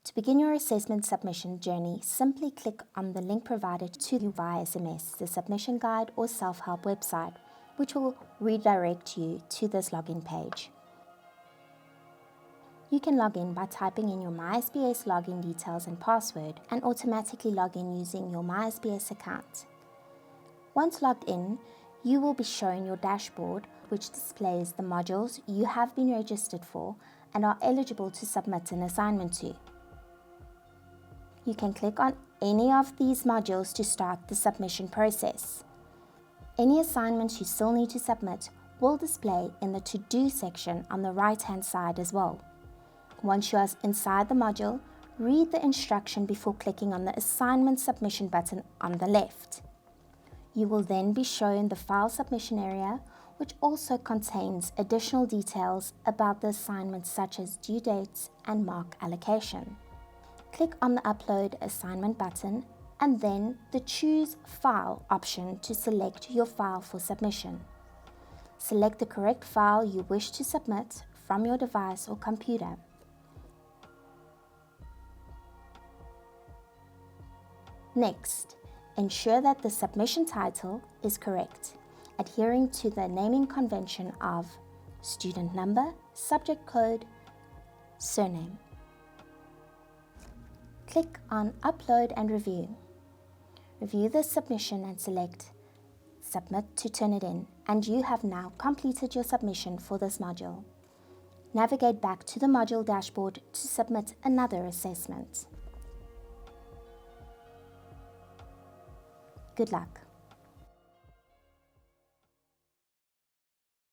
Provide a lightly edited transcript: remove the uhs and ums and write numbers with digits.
To begin your assessment submission journey, simply click on the link provided to you via SMS, the submission guide or self-help website, which will redirect you to this login page. You can log in by typing in your MySBS login details and password and automatically log in using your MySBS account. Once logged in, you will be shown your dashboard, which displays the modules you have been registered for and are eligible to submit an assignment to. You can click on any of these modules to start the submission process. Any assignments you still need to submit will display in the To-Do section on the right-hand side as well. Once you are inside the module, read the instruction before clicking on the Assignment Submission button on the left. You will then be shown the file submission area, which also contains additional details about the assignment such as due dates and mark allocation. Click on the Upload Assignment button and then the Choose File option to select your file for submission. Select the correct file you wish to submit from your device or computer. Next, ensure that the submission title is correct, adhering to the naming convention of student number, subject code, surname. Click on Upload and Review. Review the submission and select Submit to turn it in, and you have now completed your submission for this module. Navigate back to the module dashboard to submit another assessment. Good luck.